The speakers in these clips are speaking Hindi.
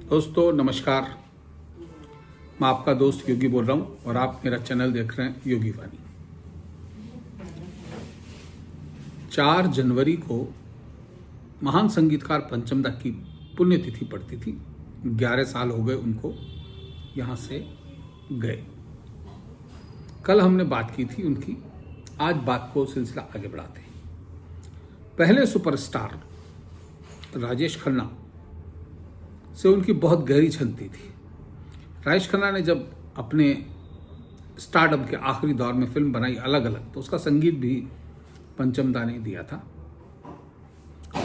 दोस्तों नमस्कार। मैं आपका दोस्त योगी बोल रहा हूँ और आप मेरा चैनल देख रहे हैं योगी वाणी। 4 जनवरी को महान संगीतकार पंचम दा की पुण्यतिथि पड़ती थी। 11 साल हो गए उनको यहाँ से गए। कल हमने बात की थी उनकी, आज बात को सिलसिला आगे बढ़ाते हैं। पहले सुपरस्टार राजेश खन्ना से उनकी बहुत गहरी छनती थी। राजेश खन्ना ने जब अपने स्टारडम के आखिरी दौर में फिल्म बनाई अलग अलग, तो उसका संगीत भी पंचम दा ने दिया था।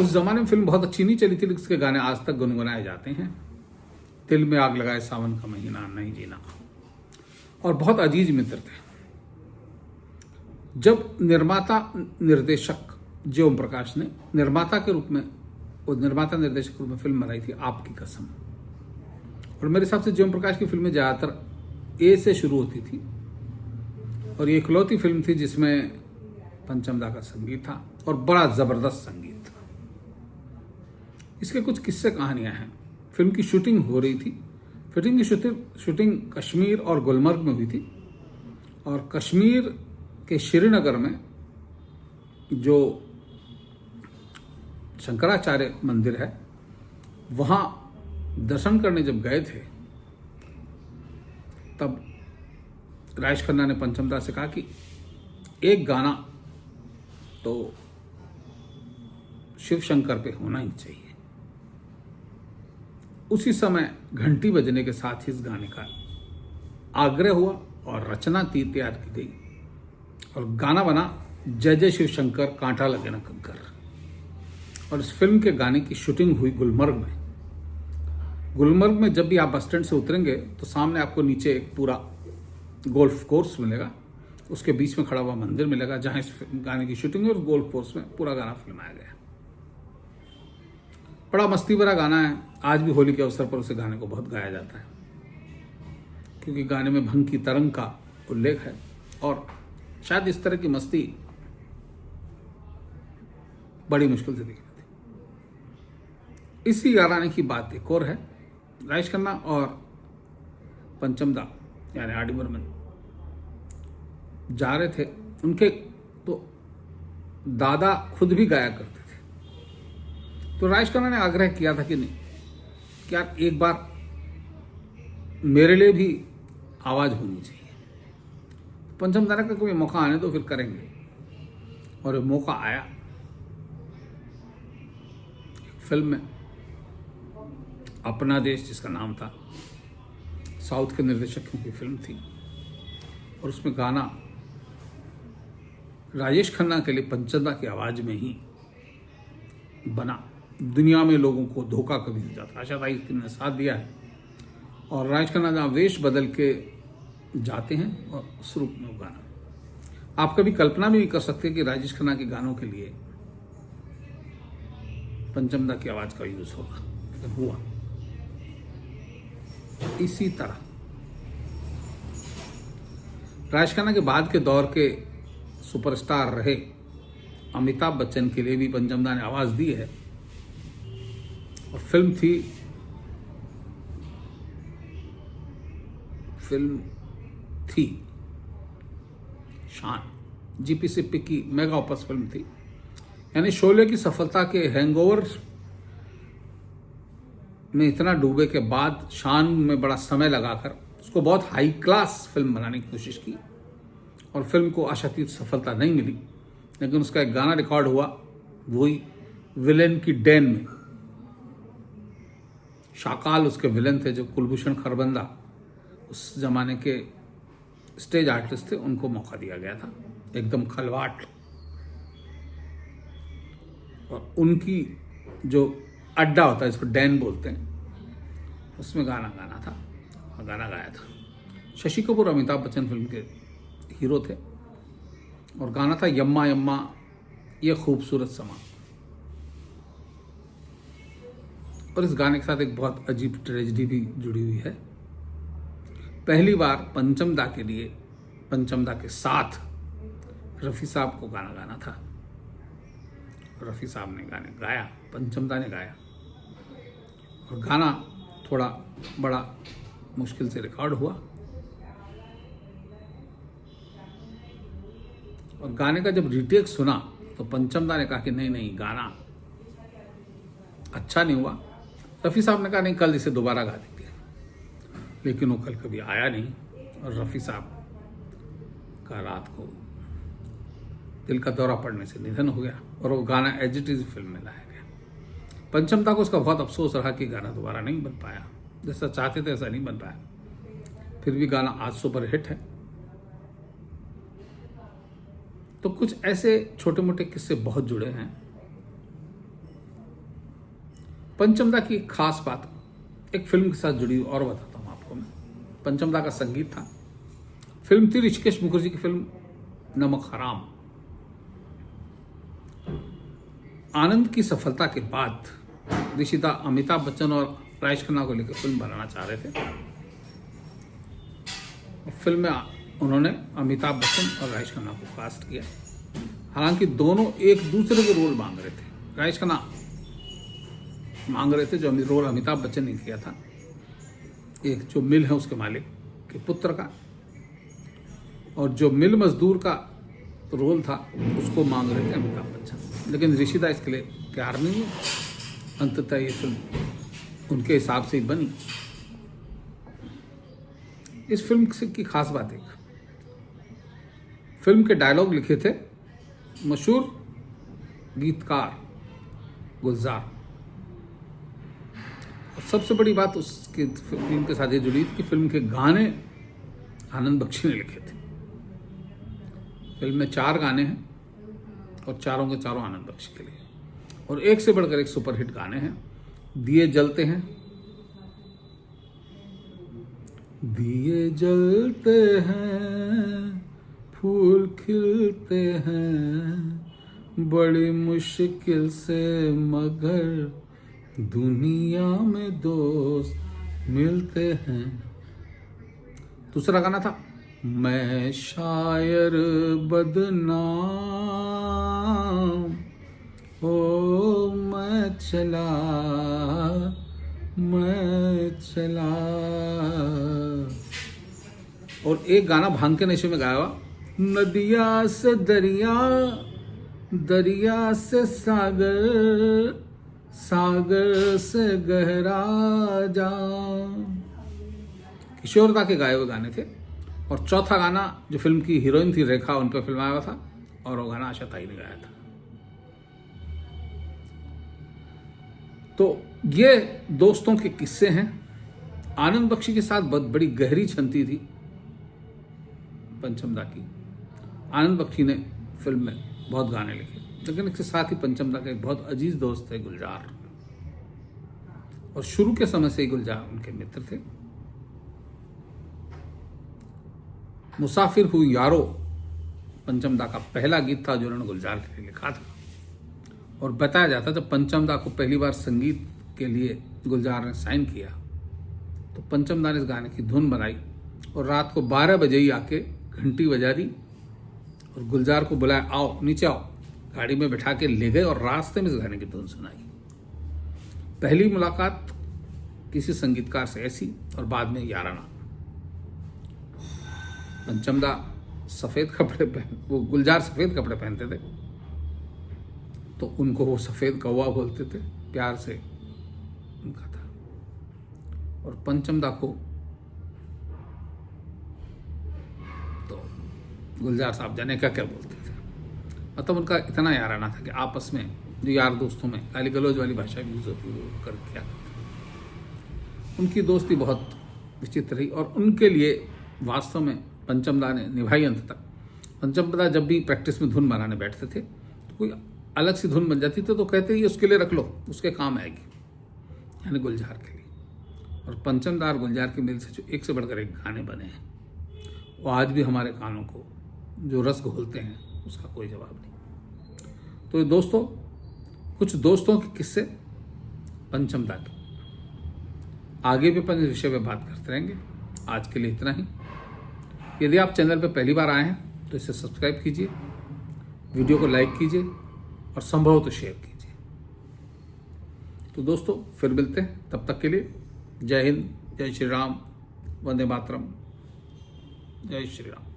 उस जमाने में फिल्म बहुत अच्छी नहीं चली थी, लेकिन उसके गाने आज तक गुनगुनाए जाते हैं। दिल में आग लगाए सावन का महीना, नहीं जीना, और बहुत अजीज मित्र थे। जब निर्माता निर्देशक जे ओम प्रकाश ने निर्माता के रूप में और निर्माता निर्देशक के रूप में फिल्म बनाई थी आपकी कसम, और मेरे हिसाब से जे ओम प्रकाश की फिल्में ज़्यादातर ए से शुरू होती थी, और ये इकलौती फिल्म थी जिसमें पंचम दा का संगीत था और बड़ा ज़बरदस्त संगीत था। इसके कुछ किस्से कहानियां हैं। फिल्म की शूटिंग हो रही थी। फिल्म की शूटिंग कश्मीर और गुलमर्ग में हुई थी, और कश्मीर के श्रीनगर में जो शंकराचार्य मंदिर है, वहाँ दर्शन करने जब गए थे, तब राजेश खन्ना ने पंचम दा से कहा कि एक गाना तो शिव शंकर पे होना ही चाहिए। उसी समय घंटी बजने के साथ ही इस गाने का आग्रह हुआ और रचना तैयार की गई, और गाना बना जय जय शिव शंकर कांटा लगे ना कंकर। और इस फिल्म के गाने की शूटिंग हुई गुलमर्ग में। गुलमर्ग में जब भी आप बस स्टैंड से उतरेंगे तो सामने आपको नीचे एक पूरा गोल्फ कोर्स मिलेगा, उसके बीच में खड़ा हुआ मंदिर मिलेगा जहां इस गाने की शूटिंग है, और गोल्फ कोर्स में पूरा गाना फिल्माया गया। बड़ा मस्ती भरा गाना है। आज भी होली के अवसर पर उसे गाने को बहुत गाया जाता है, क्योंकि गाने में भंग की तरंग का उल्लेख है, और शायद इस तरह की मस्ती बड़ी मुश्किल से दिखी थी। इसी गाने की बात एक और है। राजेश खन्ना और पंचम दा यानी आर डी बर्मन जा रहे थे। उनके तो दादा खुद भी गाया करते थे, तो राजेश खन्ना ने आग्रह किया था कि नहीं, क्या एक बार मेरे लिए भी आवाज होनी चाहिए। पंचम दा का कोई मौका आने तो फिर करेंगे, और मौका आया। फिल्म में अपना देश जिसका नाम था, साउथ के निर्देशकों की फिल्म थी, और उसमें गाना राजेश खन्ना के लिए पंचम दा की आवाज में ही बना। दुनिया में लोगों को धोखा कभी नहीं जाता, आशा भाई ने साथ दिया है, और राजेश खन्ना जहाँ वेश बदल के जाते हैं और उस रूप में वो गाना, आप कभी कल्पना भी नहीं कर सकते कि राजेश खन्ना के गानों के लिए पंचम दा की आवाज का यूज होगा, लेकिन हुआ। इसी तरह राजेश खन्ना के बाद के दौर के सुपरस्टार रहे अमिताभ बच्चन के लिए भी पंचम दा ने आवाज दी है, और फिल्म थी शान। जीपी सिप्पी की मेगा ऑपस फिल्म थी। यानी शोले की सफलता के हैंगओवर में इतना डूबे के बाद शान में बड़ा समय लगाकर उसको बहुत हाई क्लास फिल्म बनाने की कोशिश की, और फिल्म को आशातीत सफलता नहीं मिली। लेकिन उसका एक गाना रिकॉर्ड हुआ, वही विलेन की डेन में। शाकाल उसके विलेन थे, जो कुलभूषण खरबंदा उस जमाने के स्टेज आर्टिस्ट थे, उनको मौका दिया गया था। एकदम खलवाट, और उनकी जो अड्डा होता है, इसको डैन बोलते हैं, उसमें गाना गाना था, और गाना गाया था। शशि कपूर अमिताभ बच्चन फिल्म के हीरो थे, और गाना था यम्मा यम्मा ये खूबसूरत समा। और इस गाने के साथ एक बहुत अजीब ट्रेजेडी भी जुड़ी हुई है। पहली बार पंचम दा के लिए, पंचम दा के साथ रफ़ी साहब को गाना गाना था। रफ़ी साहब ने गाने गाया, पंचम दा ने गाया, और गाना थोड़ा बड़ा मुश्किल से रिकॉर्ड हुआ। और गाने का जब रीटेक सुना तो पंचम दा ने कहा कि नहीं गाना अच्छा नहीं हुआ। रफ़ी साहब ने कहा नहीं, कल इसे दोबारा गा देंगे, लेकिन वो कल कभी आया नहीं और रफ़ी साहब का रात को दिल का दौरा पड़ने से निधन हो गया और वो गाना एज इट इज फिल्म में लाया गया। पंचम दा को उसका बहुत अफसोस रहा कि गाना दोबारा नहीं बन पाया, जैसा चाहते थे ऐसा नहीं बन पाया। फिर भी गाना आज सुपर हिट है। तो कुछ ऐसे छोटे मोटे किस्से बहुत जुड़े हैं। पंचम दा की एक खास बात एक फिल्म के साथ जुड़ी और बताता हूं आपको मैं। पंचम दा का संगीत था। फिल्म थी ऋषिकेश मुखर्जी की फिल्म नमक हराम। आनंद की सफलता के बाद ऋषिदा अमिताभ बच्चन और राजेश खन्ना को लेकर फिल्म बनाना चाह रहे थे। फिल्म में उन्होंने अमिताभ बच्चन और राजेश खन्ना को कास्ट किया। हालांकि दोनों एक दूसरे के रोल मांग रहे थे। राजेश खन्ना मांग रहे थे जो रोल अमिताभ बच्चन ने किया था, एक जो मिल है उसके मालिक के पुत्र का, और जो मिल मजदूर का रोल था उसको मांग रहे थे अमिताभ बच्चन। लेकिन ऋषिदा इसके लिए तैयार नहीं हुए। अंततः ये फिल्म उनके हिसाब से ही बनी। इस फिल्म की खास बात एक, फिल्म के डायलॉग लिखे थे मशहूर गीतकार गुलजार। और सबसे बड़ी बात उसकी फिल्म के साथ ये जुड़ी थी कि फिल्म के गाने आनंद बख्शी ने लिखे थे। फिल्म में 4 गाने हैं और चारों के चारों आनंद बख्शी के लिए, और एक से बढ़कर एक सुपरहिट गाने हैं। दिए जलते हैं, दिए जलते हैं, फूल खिलते हैं, बड़ी मुश्किल से मगर दुनिया में दोस्त मिलते हैं। दूसरा गाना था मैं शायर बदनाम, ओ मैं चला। और एक गाना भांग के नशे में गाया हुआ, नदिया से दरिया, दरिया से सागर, सागर से गहरा जा। किशोरदा के गाए हुए गाने थे। और चौथा गाना जो फिल्म की हीरोइन थी रेखा, उन पर फिल्माया हुआ था, और वो गाना आशा ताई ने गाया था। तो ये दोस्तों के किस्से हैं। आनंद बख्शी के साथ बहुत बड़ी गहरी छंती थी पंचम दा की। आनंद बख्शी ने फिल्म में बहुत गाने लिखे, लेकिन इसके साथ ही पंचम दा का एक बहुत अजीज दोस्त थे गुलजार, और शुरू के समय से ही गुलजार उनके मित्र थे। मुसाफिर हुई यारो पंचम दा का पहला गीत था जो उन्होंने गुलजार के लिए लिखा था। और बताया जाता जब पंचम दा को पहली बार संगीत के लिए गुलजार ने साइन किया तो पंचम दा ने इस गाने की धुन बनाई और रात को 12 बजे ही आके घंटी बजा दी और गुलजार को बुलाया, आओ नीचे आओ। गाड़ी में बैठा के ले गए और रास्ते में इस गाने की धुन सुनाई। पहली मुलाकात किसी संगीतकार से ऐसी, और बाद में याराना। पंचम दा सफेद कपड़े वो गुलजार सफेद कपड़े पहनते थे तो उनको वो सफेद कौवा बोलते थे, प्यार से उनका था। और पंचम दा को तो गुलजार साहब जाने क्या क्या बोलते थे। मतलब उनका इतना याराना था कि आपस में जो यार दोस्तों में गाली गलौज वाली भाषा भी यूज होती वो कर क्या करते। उनकी दोस्ती बहुत विचित्र रही और उनके लिए वास्तव में पंचम दा ने निभाई अंत तक। पंचम दा जब भी प्रैक्टिस में धुन बनाने बैठते थे तो कोई अलग सी धुन बन जाती थी तो कहते ये उसके लिए रख लो, उसके काम आएगी, यानी गुलजार के लिए। और पंचम दा और गुलजार की मिल से जो एक से बढ़कर एक गाने बने हैं वो आज भी हमारे कानों को जो रस घोलते हैं उसका कोई जवाब नहीं। तो दोस्तों, कुछ दोस्तों के किस्से पंचम दा के, आगे भी अपन इस विषय पर बात करते रहेंगे। आज के लिए इतना ही। यदि आप चैनल पर पहली बार आए हैं तो इसे सब्सक्राइब कीजिए, वीडियो को लाइक कीजिए और संभव तो शेयर कीजिए। तो दोस्तों फिर मिलते हैं, तब तक के लिए जय हिंद, जय श्री राम, वंदे मातरम, जय श्री राम।